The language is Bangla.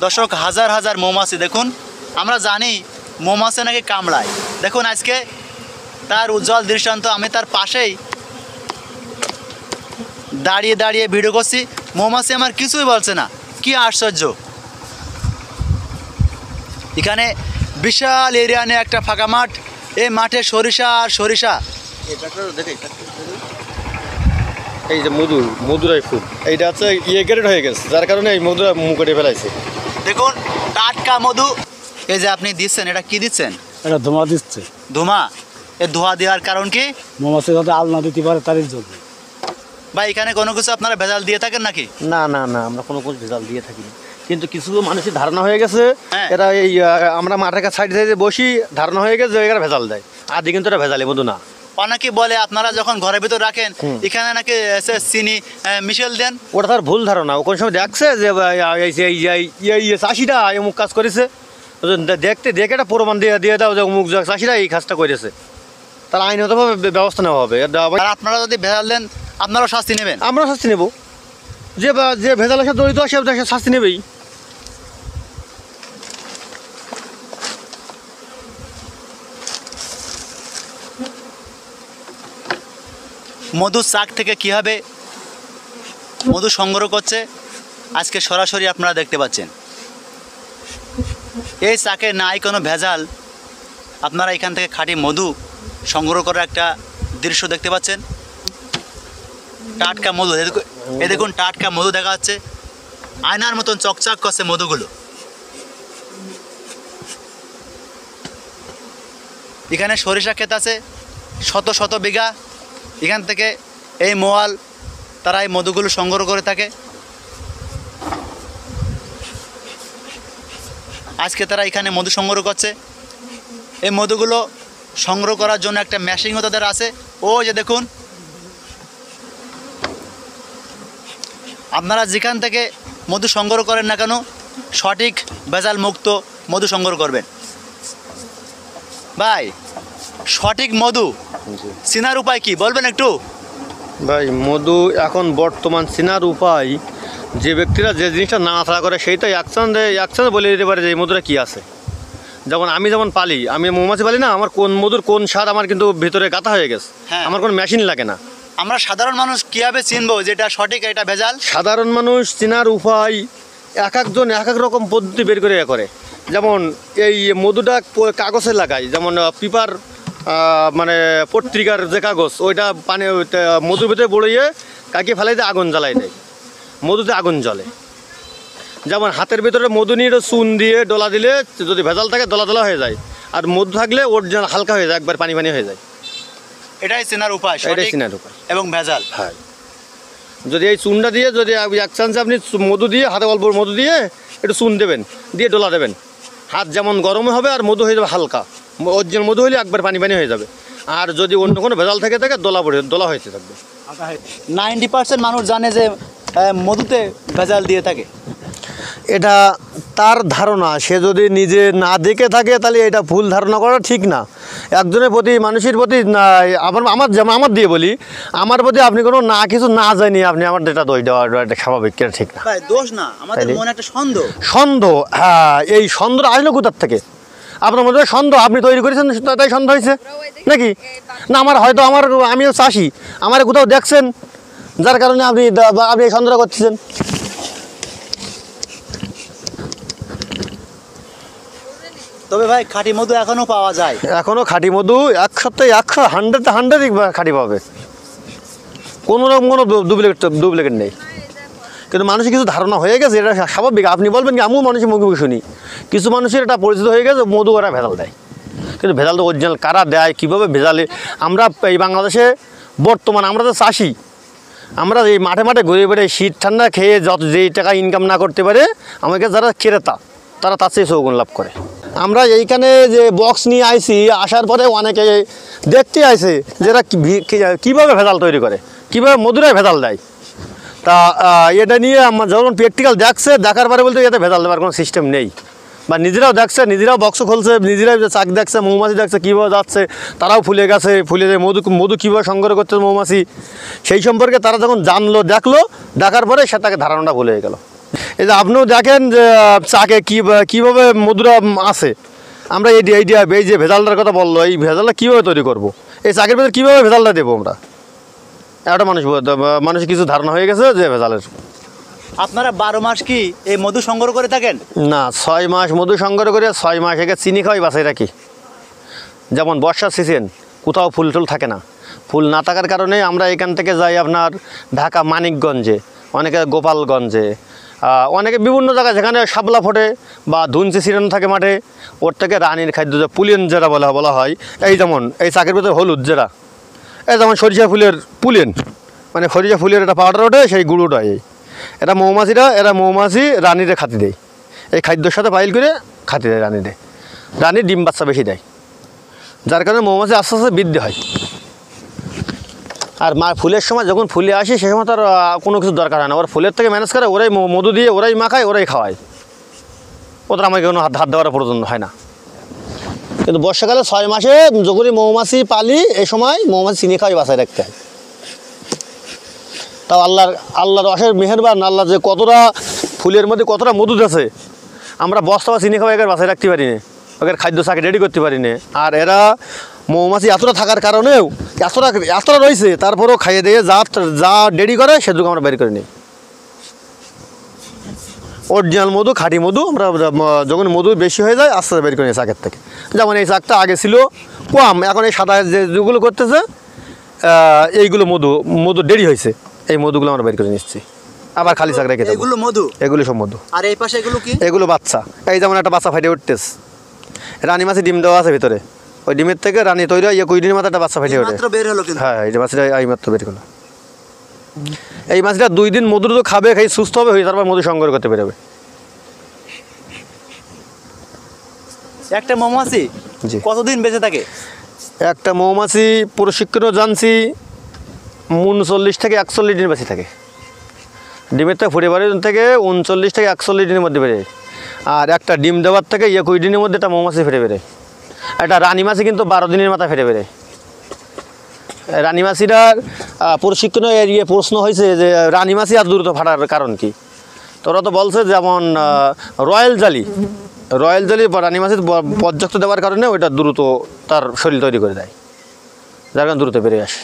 দর্শক হাজার হাজার মৌমাছি দেখুন। আমরা জানি মৌমাছি নাকি কামড়ায়, দেখুন আজকে তার উজ্জ্বল দৃষ্টান্ত। আমি তার পাশেই দাঁড়িয়ে দাঁড়িয়ে ভিডিও করছি, মৌমাছি আমার কিছুই বলছে না। কি আশ্চর্য! এখানে বিশাল এরিয়া নিয়ে একটা ফাঁকা মাঠ, এই মাঠে সরিষা আর সরিষা। এই যে মধুরাই ফুল, এইটা হচ্ছে গ্রেড হয়ে গেছে, যার কারণে এই মধুরা মুকুটে ফেলাইছে। দেখুন টাটকা মধু। এই যে আপনি দিচ্ছেন, এটা কি দিচ্ছেন? এটা ধোঁয়া দিচ্ছে। ধোঁয়া? এ ধোঁয়া দেওয়ার কারণ কি? মৌমাছি যাতে আল না দিতে পারে তারই জন্য। ভাই এখানে কোনো কিছু আপনারা ভেজাল দিয়ে থাকেন নাকি? না না না, আমরা কোনো কিছু ভেজাল দিয়ে থাকি না, কিন্তু কিছু মানুষের ধারণা হয়ে গেছে এরা এই আমরা মাঠের কাছে সাইডে সাইডে বসি, ধারণা হয়ে গেছে এরা ভেজাল দেয়। আদি কিন্তু এটা ভেজালে মধু না। অনেকে বলে আপনারা যখন ঘরের ভিতর রাখেন এখানে নাকি চিনি মিশেল দেন। ওটা তার ভুল ধারণা। ও কোন সময় দেখছে যে চাষিরা অমুক কাজ করেছে, দেখে একটা প্রমাণ দিয়ে দাও যে অমুক চাষিরা এই কাজটা করেছে, তার আইনগতভাবে ব্যবস্থা নেওয়া হবে। আর আপনারা যদি ভেজাল দেন আপনারাও শাস্তি নেবেন? আমরাও শাস্তি নেব, যে ভেজালের সাথে জড়িত সে শাস্তি নেবেই। মধু চাক থেকে কীভাবে মধু সংগ্রহ করছে আজকে সরাসরি আপনারা দেখতে পাচ্ছেন। এই চাকে নাই কোনো ভেজাল, আপনারা এখান থেকে খাঁটি মধু সংগ্রহ করার একটা দৃশ্য দেখতে পাচ্ছেন। টাটকা মধু, এ দেখুন টাটকা মধু দেখা যাচ্ছে, আয়নার মতন চকচক করছে মধুগুলো। এখানে সরিষা ক্ষেত আছে শত শত বিঘা, এখান থেকে এই মোয়াল তারা এই মধুগুলো সংগ্রহ করে থাকে। আজকে তারা এখানে মধু সংগ্রহ করছে। এই মধুগুলো সংগ্রহ করার জন্য একটা মেশিনও তাদের আছে। ও যে দেখুন, আপনারা যেখান থেকে মধু সংগ্রহ করেন না কেন সঠিক ভেজাল মুক্ত মধু সংগ্রহ করবেন। ভাই সঠিক মধু চেনার উপায় কি বলবেন একটু? ভাই মধু এখন বর্তমান চেনার উপায়, যে ব্যক্তিরা যে জিনিসটা নাড়াচাড়া করে সেইটাই একসাথে বলে দিতে পারে যে এই মধুটা কী আছে। যেমন আমি যেমন পালি, আমি মৌমাছি পালি না, আমার কোন মধুর কোন স্বাদ আমার কিন্তু ভিতরে গাঁথা হয়ে গেছে। আমার কোনো মেশিন লাগে না। আমরা সাধারণ মানুষ কীভাবে চিনবো যেটা সঠিক এটা ভেজাল? সাধারণ মানুষ চেনার উপায় এক একজন এক এক রকম পদ্ধতি বের করে। যেমন এই মধুটা কাগজে লাগায়, যেমন পেপার মানে পত্রিকার যে কাগজ, ওইটা পানি মধুর ভিতরে বড়িয়ে কাকে ফেলাই দিয়ে আগুন জ্বালাই দেয়, মধুতে আগুন জ্বলে। যেমন হাতের ভিতরে মধু নিয়ে চুন দিয়ে ডলা দিলে যদি ভেজাল থাকে দলা হয়ে যায়, আর মধু থাকলে ওর যেন হালকা হয়ে যায়, একবার পানি হয়ে যায়। এটাই চেনার উপায়, এটাই চেনার উপায় এবং ভেজাল। হ্যাঁ, যদি এই চুনটা দিয়ে যদি এক চান্সে আপনি মধু দিয়ে হাতে অল্প মধু দিয়ে একটু চুন দেবেন, দিয়ে ডলা দেবেন, হাত যেমন গরম হবে আর মধু হয়ে যাবে হালকা। অরিজিনাল মধু হলে একবার পানি হয়ে যাবে। আর যদি অন্য কোনো ভেজাল থেকে দলা হয়েছে থাকবে। 90% মানুষ জানে যে মধুতে ভেজাল দিয়ে থাকে। এটা তার ধারণা, সে যদি নিজে না দেখে থাকে তাহলে এটা ভুল ধারণা করা ঠিক না। একজনের প্রতি, মানুষের প্রতি আমার দিয়ে বলি, আমার প্রতি আপনি কোনো কিছু না জানি আপনি আমার এটা দোষ দেওয়া এটা স্বাভাবিক, এটা ঠিক না। দোষ না, আমাদের মনে একটা সন্দেহ। হ্যাঁ, এই সন্দেহটা আসলো কোথার থেকে? আপনার মধ্যে সন্দেহ আপনি তৈরি করেছেন, তাই সন্দেহ হয়েছে নাকি? না, আমিও চাষি, আমার কোথাও দেখছেন যার কারণে আপনি এই সন্দেহ করতেছেন। তবে ভাই খাঁটি মধু এখনো পাওয়া যায়, এখনো খাঁটি মধু 100% খাঁটি পাবে, কোনো রকম কোনো ডুপ্লিকেট নেই। কিন্তু মানুষের কিছু ধারণা হয়ে গেছে, এটা স্বাভাবিক। আপনি বলবেন কি, আমিও মানুষের মুখে শুনি, কিছু মানুষের এটা পরিচিত হয়ে গেছে মধু ওরা ভেজাল দেয়। কিন্তু ভেজাল তো অরিজিনাল কারা দেয়, কীভাবে ভেজালে? আমরা এই বাংলাদেশে বর্তমান আমরা তো চাষি, আমরা এই মাঠে ঘুরে বেড়ে শীত ঠান্ডা খেয়ে যেই টাকা ইনকাম না করতে পারে, আমাকে যারা ক্রেতা তারা তার চেয়ে চৌগুণ লাভ করে। আমরা এইখানে যে বক্স নিয়ে আসার পরে অনেকে দেখতে আইছে যারা কীভাবে ভেজাল তৈরি করে, কীভাবে মধুরায় ভেজাল দেয়। তা এটা নিয়ে আমার যখন প্র্যাকটিক্যাল দেখার পরে বলতে এতে ভেজাল দেওয়ার কোনো সিস্টেম নেই। বা নিজেরাও দেখছে, নিজেরাও বক্স খুলছে, নিজেরাই চাক দেখছে, মৌমাছি দেখছে কীভাবে যাচ্ছে, তারাও ফুলে যায় মধু কীভাবে সংগ্রহ করছে মৌমাছি, সেই সম্পর্কে তারা যখন জানলো, দেখার পরে সে তাকে ধারণাটা ভুলে গেল। এই যে আপনিও দেখেন যে চাকে কীভাবে মধুরা আছে। আমরা এই যে ভেজালটার কথা বললো, এই ভেজালটা কীভাবে তৈরি করব। এই চাকের ভিতরে কীভাবে ভেজালটা দেবো আমরা, একটা মানুষ কিছু ধারণা হয়ে গেছে যে ভেজালের। আপনারা 12 মাস কি এই মধু সংগ্রহ করে থাকেন? না, 6 মাস মধু সংগ্রহ করে 6 মাস একে চিনি খাওয়াই বাঁচাই রাখি। যেমন বর্ষার সিজন, কোথাও ফুল টুল থাকে না, ফুল না থাকার কারণে আমরা এখান থেকে যাই আপনার ঢাকা মানিকগঞ্জে, অনেকে গোপালগঞ্জে, অনেকে বিভিন্ন জায়গায় যেখানে শাপলা ফোটে বা ধুনচি ছিটানো থাকে মাঠে, ওর থেকে রানীর খাদ্য যে পুলিন যেটা বলা হয়, এই যেমন এই চাকের ভিতরে হলুদ যেটা, এই যেমন সরিষা ফুলের পুলিন, মানে সরিষা ফুলের একটা পাউডার ওঠে, সেই গুঁড়োটা এরা মৌমাছি রানীরে খাতি দেয়, এই খাদ্যর সাথে পাইল করে খাতি দেয় রানীরে। রানীর ডিম বাচ্চা বেশি দেয়, যার কারণে মৌমাছি আস্তে আস্তে বৃদ্ধি হয়। আর ফুলের সময় যখন ফুলে আসে সে সময় তার কোনো কিছু দরকার হয় না, ওর ফুলের থেকে ম্যানেজ করে ওরাই মধু দিয়ে ওরাই মাখায়, ওরাই খাওয়ায়, ওদের আমাকে কোনো হাত দেওয়ার প্রয়োজন হয় না। কিন্তু বর্ষাকালে 6 মাসে যখনই মৌমাছি পালি, এই সময় মৌমাছি চিনি খাওয়াই বাঁচায় রাখতে হয়। তাও আল্লাহর অশেষ মেহেরবান, আল্লাহ যে কতটা ফুলের মধ্যে কতটা মধু আছে, আমরা বস্তা বা চিনি খাওয়া একে বাঁচায় রাখতে পারি না, ওকে খাদ্য চাকে রেডি করতে পারি না। আর এরা মৌমাছি এতটা থাকার কারণেও এতটা রয়েছে, তারপরেও খাইয়ে দিয়ে যা রেডি করে সেটুকু আমরা বের করে নিই। অরিজিনাল মধু, খাঁটি মধু আমরা যখন মধু বেশি হয়ে যায় আস্তে আস্তে বের করে নিই চাকের থেকে। যেমন এই চাকটা আগে ছিল কম, এখন এই সাদা যেগুলো করতেছে এইগুলো মধু দেরি হয়েছে, এই মধুগুলো আমরা বের করে নিচ্ছি, আবার খালি চাক রেখে দেবো। এগুলো সব মধু। আর এই পাশে এগুলো কি? এগুলো বাচ্চা। এই যেমন একটা বাচ্চা ফাইটে উঠতেছে, রানী মাছি ডিম দেওয়া আছে ভিতরে, ওই ডিমের থেকে রানী তৈরি হয়, 20 দিনের মাথায় একটা বাচ্চা ফাইটে ওঠে। হ্যাঁ, এই মাছটা এই মাত্র বের করলো। এই মাছটা 2 দিন মধু তো খাবে, খাই সুস্থ হবে, হয়ে তারপর মধু সংগ্রহ করতে বেরোবে। একটা মৌমাছি কতদিন বেঁচে থাকে? একটা মৌমাছি প্রশিক্ষণ জানছি 39 থেকে 41 দিন বেঁচে থাকে। ডিমের থেকে ফুটে বাড়ি থেকে 39 থেকে 41 দিনের মধ্যে বেরোয়। আর একটা ডিম দেওয়ার থেকে 21 দিনের মধ্যে একটা মৌমাছি ফেটে বেরোয়। একটা রানী মাছি কিন্তু 12 দিনের মাথায় ফেটে বেরোয়। রানী মাছিটার প্রশিক্ষণে প্রশ্ন হয়েছে যে রানী মাছি আর দ্রুত ফাটার কারণ কি? তোরা তো বলছে যেমন রয়্যাল জালি বা রানী মাছি পর্যাপ্ত দেওয়ার কারণে ওইটা দ্রুত তার শরীর তৈরি করে দেয়, যার কারণে দ্রুত বেরিয়ে আসে।